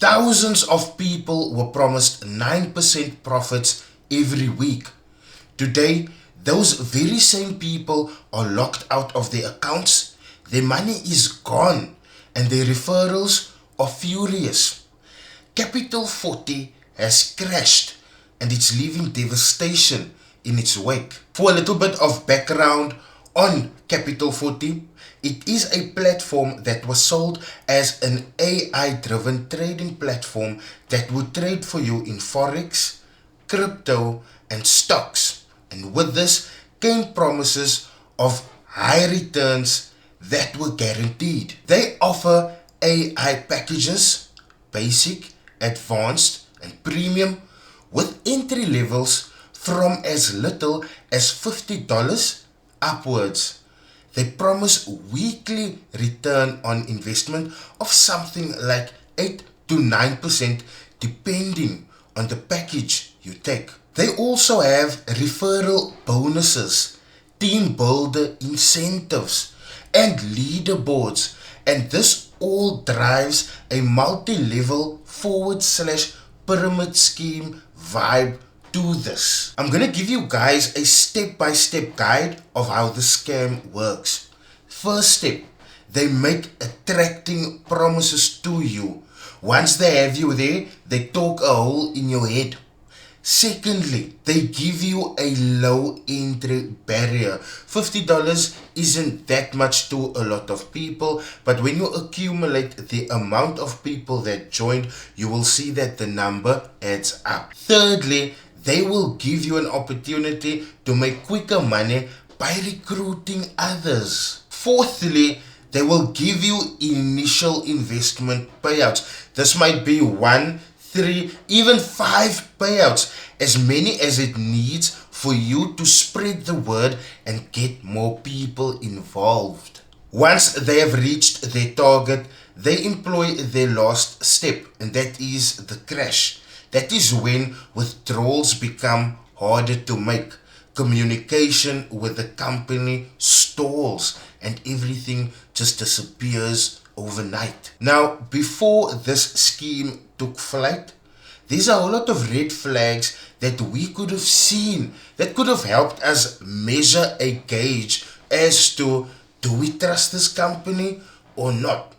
Thousands of people were promised 9% profits every week. Today, those very same people are locked out of their accounts, their money is gone, and their referrals are furious. Capital40 has crashed and it's leaving devastation in its wake. For a little bit of background on Capital40, it is a platform that was sold as an AI-driven trading platform that would trade for you in forex, crypto, and stocks. And with this came promises of high returns that were guaranteed. They offer AI packages, basic, advanced, and premium, with entry levels from as little as $50 upwards. They promise weekly return on investment of something like 8 to 9% depending on the package you take. They also have referral bonuses, team builder incentives, and leaderboards, and this all drives a multi-level /pyramid scheme vibe to this. I'm gonna give you guys a step-by-step guide of how the scam works. First step, they make attracting promises to you. Once they have you there, they talk a hole in your head. Secondly, they give you a low entry barrier. $50 isn't that much to a lot of people, but when you accumulate the amount of people that joined, you will see that the number adds up. Thirdly, they will give you an opportunity to make quicker money by recruiting others. Fourthly, they will give you initial investment payouts. This might be 1, 3, even 5 payouts, as many as it needs for you to spread the word and get more people involved. Once they have reached their target, they employ their last step, and that is the crash. That is when withdrawals become harder to make. Communication with the company stalls and everything just disappears overnight. Now, before this scheme took flight, there's a whole lot of red flags that we could have seen that could have helped us measure a gauge as to, do we trust this company or not?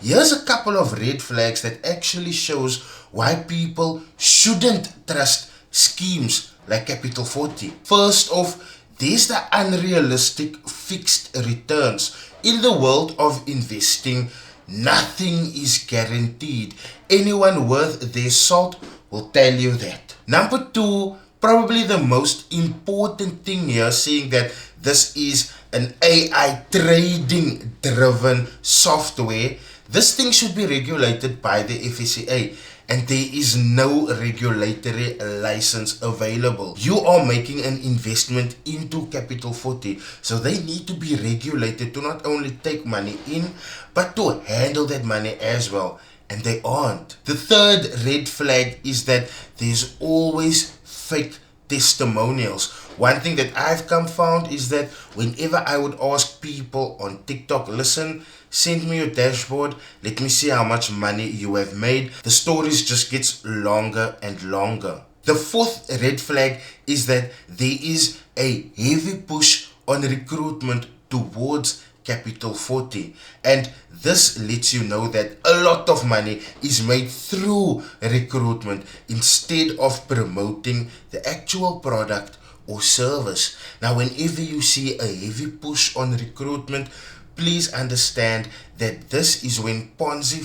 Here's a couple of red flags that actually shows why people shouldn't trust schemes like Capital40. First off, there's the unrealistic fixed returns. In the world of investing, nothing is guaranteed. Anyone worth their salt will tell you that. Number two, probably the most important thing here, seeing that this is an AI trading driven software, this thing should be regulated by the FSCA, and there is no regulatory license available. You are making an investment into Capital40, so they need to be regulated to not only take money in, but to handle that money as well, and they aren't. The third red flag is that there's always fake testimonials. One thing that I've found is that whenever I would ask people on TikTok, listen, send me your dashboard, let me see how much money you have made, the stories just gets longer and longer. The fourth red flag is that there is a heavy push on recruitment towards Capital40, and this lets you know that a lot of money is made through recruitment instead of promoting the actual product or service. Now, whenever you see a heavy push on recruitment, please understand that this is when Ponzi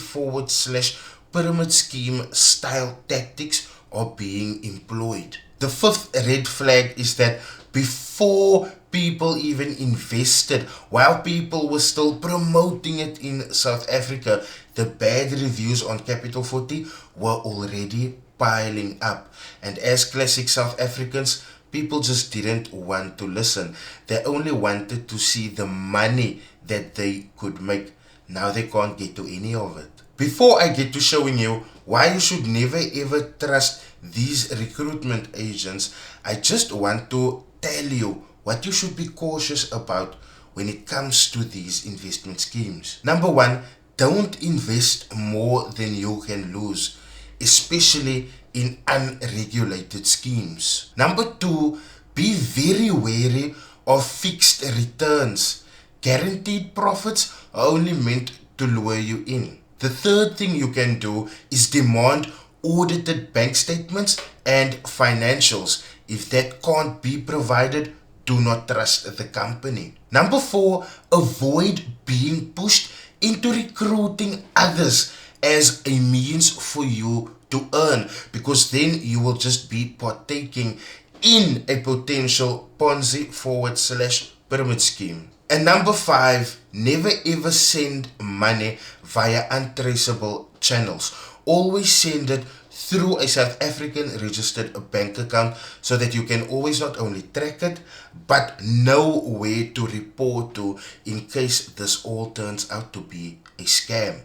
/pyramid scheme style tactics are being employed. The fifth red flag is that before people even invested, while people were still promoting it in South Africa, the bad reviews on Capital40 were already piling up. And as classic South Africans, people just didn't want to listen. They only wanted to see the money that they could make. Now they can't get to any of it. Before I get to showing you why you should never ever trust these recruitment agents, I just want to tell you what you should be cautious about when it comes to these investment schemes. Number one, don't invest more than you can lose, especially in unregulated schemes. Number 2, be very wary of fixed returns. Guaranteed profits are only meant to lure you in. The third thing you can do is demand audited bank statements and financials. If that can't be provided, do not trust the company. Number 4, avoid being pushed into recruiting others as a means for you to earn, because then you will just be partaking in a potential Ponzi / pyramid scheme. And number 5, never ever send money via untraceable channels. Always send it through a South African registered bank account so that you can always not only track it, but know where to report to in case this all turns out to be a scam.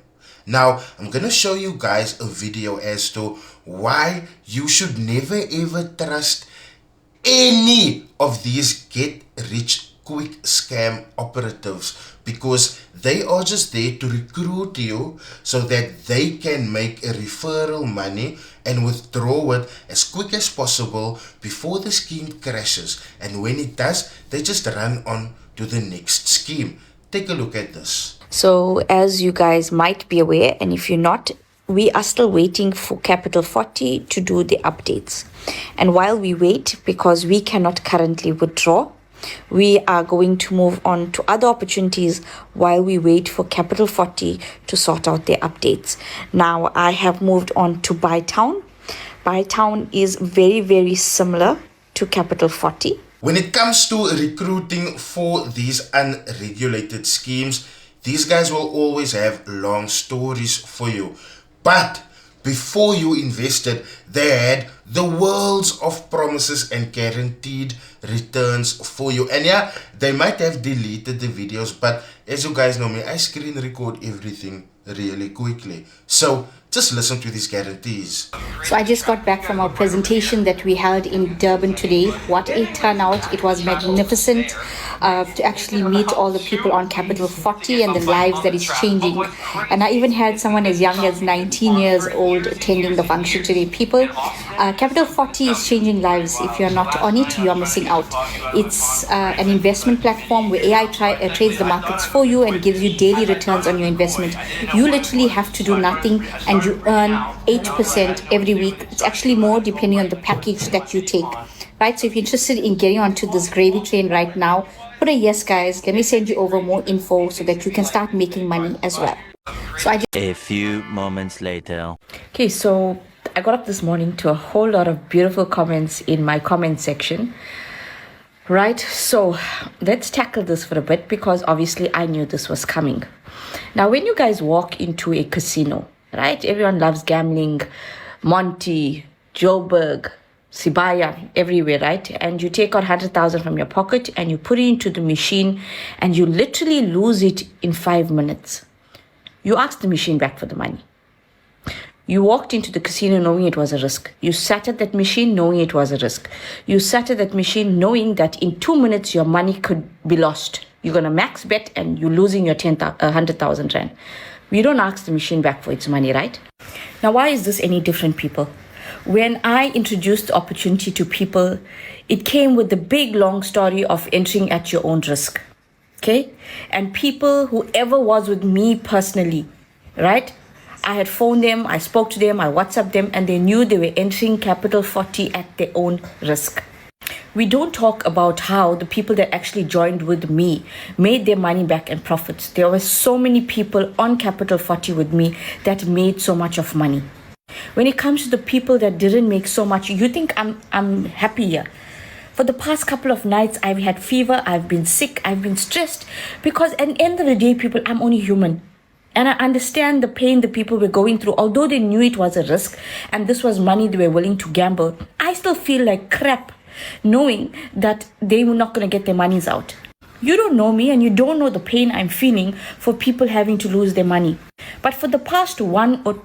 Now, I'm going to show you guys a video as to why you should never ever trust any of these get rich quick scam operatives, because they are just there to recruit you so that they can make a referral money and withdraw it as quick as possible before the scheme crashes. And when it does, they just run on to the next scheme. Take a look at this. So as you guys might be aware, and if you're not, we are still waiting for Capital40 to do the updates. And while we wait, because we cannot currently withdraw, we are going to move on to other opportunities while we wait for Capital40 to sort out their updates. Now, I have moved on to Bytown. Bytown is very, very similar to Capital40. When it comes to recruiting for these unregulated schemes, these guys will always have long stories for you. But before you invested, they had the worlds of promises and guaranteed returns for you. And yeah, they might have deleted the videos, but as you guys know me, I screen record everything really quickly. So just listen to these guarantees. So I just got back from our presentation that we held in Durban today. What a turnout. It was magnificent to actually meet all the people on Capital40 and the lives that is changing. And I even had someone as young as 19 years old attending the function today. People, Capital40 is changing lives. If you're not on it, you are missing out. It's an investment platform where AI trades the markets for you and gives you daily returns on your investment. You literally have to do nothing and you earn 8% every week. It's actually more depending on the package that you take, right? So if you're interested in getting onto this gravy train right now, put a yes, guys. Let me send you over more info so that you can start making money as well. So a few moments later. Okay, so I got up this morning to a whole lot of beautiful comments in my comment section. Right, so let's tackle this for a bit, because obviously I knew this was coming. Now, when you guys walk into a casino, right, everyone loves gambling, Monty, Joburg, Sibaya, everywhere, right? And you take out 100,000 from your pocket and you put it into the machine and you literally lose it in 5 minutes. You ask the machine back for the money. You walked into the casino knowing it was a risk. You sat at that machine knowing it was a risk. You sat at that machine knowing that in 2 minutes your money could be lost. You're going to max bet and you're losing your 100,000 rand. We don't ask the machine back for its money, right? Now, why is this any different, people? When I introduced the opportunity to people, it came with the big, long story of entering at your own risk, okay? And people, whoever was with me personally, right? I had phoned them, I spoke to them, I WhatsApped them, and they knew they were entering Capital40 at their own risk. We don't talk about how the people that actually joined with me made their money back and profits. There were so many people on Capital40 with me that made so much of money. When it comes to the people that didn't make so much, you think I'm happy here. For the past couple of nights, I've had fever, I've been sick, I've been stressed, because at the end of the day, people, I'm only human. And I understand the pain the people were going through. Although they knew it was a risk and this was money they were willing to gamble, I still feel like crap knowing that they were not going to get their monies out. You don't know me and you don't know the pain I'm feeling for people having to lose their money. But for the past 1 or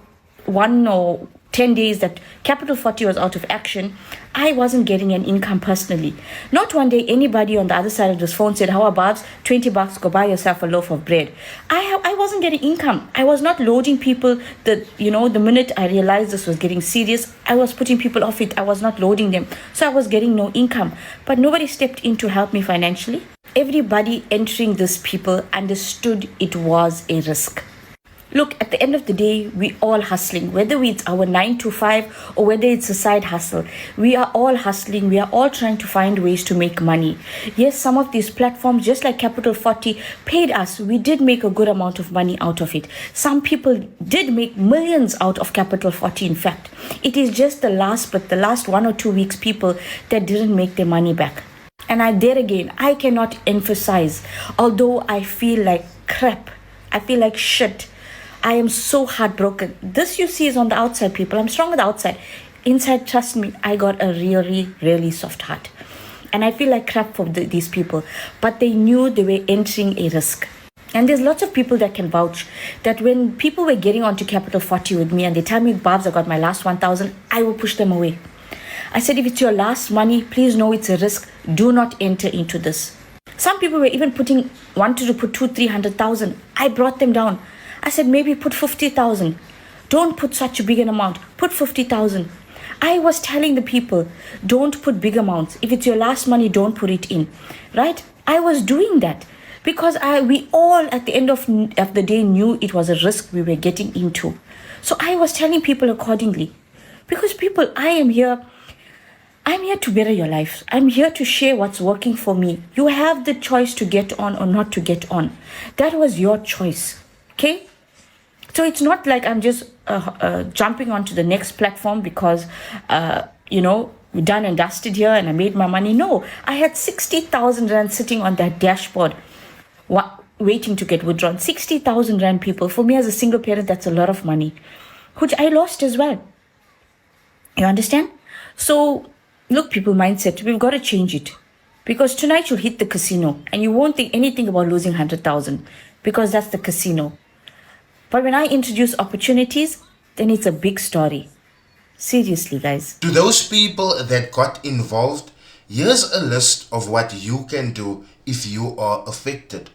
10 days that Capital 40 was out of action, I wasn't getting an income personally. Not one day anybody on the other side of this phone said, how about $20, go buy yourself a loaf of bread. I wasn't getting income. I was not loading people. The minute I realized this was getting serious, I was putting people off it. I was not loading them. So I was getting no income. But nobody stepped in to help me financially. Everybody entering this people understood it was a risk. Look, at the end of the day, we all hustling, whether it's our 9 to 5 or whether it's a side hustle. We are all hustling. We are all trying to find ways to make money. Yes, some of these platforms, just like Capital 40, paid us. We did make a good amount of money out of it. Some people did make millions out of Capital 40, in fact. It is just the last 1 or 2 weeks people that didn't make their money back. And I cannot emphasize, although I feel like crap, I feel like shit, I am so heartbroken. This you see is on the outside, people. I'm strong on the outside. Inside, trust me, I got a really, really soft heart. And I feel like crap for these people. But they knew they were entering a risk. And there's lots of people that can vouch that when people were getting onto Capital 40 with me and they tell me, Babs, I got my last 1,000, I will push them away. I said, if it's your last money, please know it's a risk. Do not enter into this. Some people were even wanted to put 200,000-300,000. I brought them down. I said, maybe put 50,000. Don't put such a big an amount. Put 50,000. I was telling the people, don't put big amounts. If it's your last money, don't put it in. Right? I was doing that because we all at the end of the day knew it was a risk we were getting into. So I was telling people accordingly. Because people, I'm here to better your life. I'm here to share what's working for me. You have the choice to get on or not to get on. That was your choice. Okay? So it's not like I'm just jumping onto the next platform because, we're done and dusted here and I made my money. No, I had 60,000 Rand sitting on that dashboard waiting to get withdrawn. 60,000 Rand, people. For me as a single parent, that's a lot of money, which I lost as well. You understand? So, look, people, mindset, we've got to change it. Because tonight you'll hit the casino and you won't think anything about losing 100,000 because that's the casino. But when I introduce opportunities, then it's a big story. Seriously, guys. To those people that got involved, here's a list of what you can do if you are affected.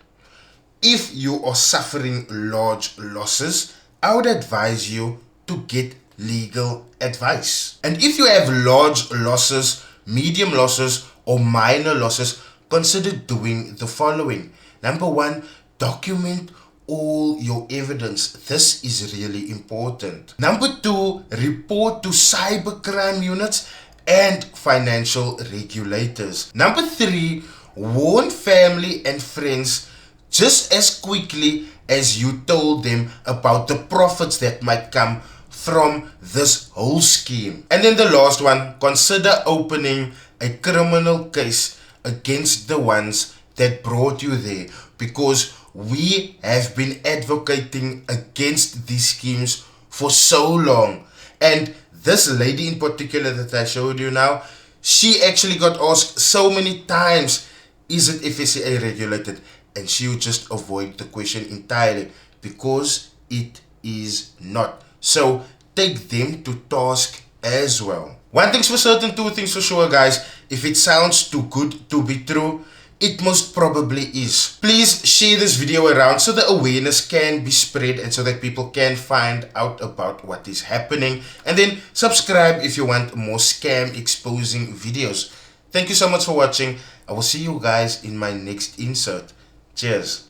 If you are suffering large losses, I would advise you to get legal advice. And if you have large losses, medium losses, or minor losses, consider doing the following. Number 1, document all your evidence. This is really important. Number 2, report to cybercrime units and financial regulators. Number 3, warn family and friends just as quickly as you told them about the profits that might come from this whole scheme. And then the last one, consider opening a criminal case against the ones that brought you there, because we have been advocating against these schemes for so long. And this lady in particular that I showed you now, she actually got asked so many times, is it FSCA regulated? And she would just avoid the question entirely because it is not. So take them to task as well. One thing's for certain, two things for sure, guys. If it sounds too good to be true, it most probably is. Please share this video around so the awareness can be spread and so that people can find out about what is happening. And then subscribe if you want more scam exposing videos. Thank you so much for watching. I will see you guys in my next insert. Cheers.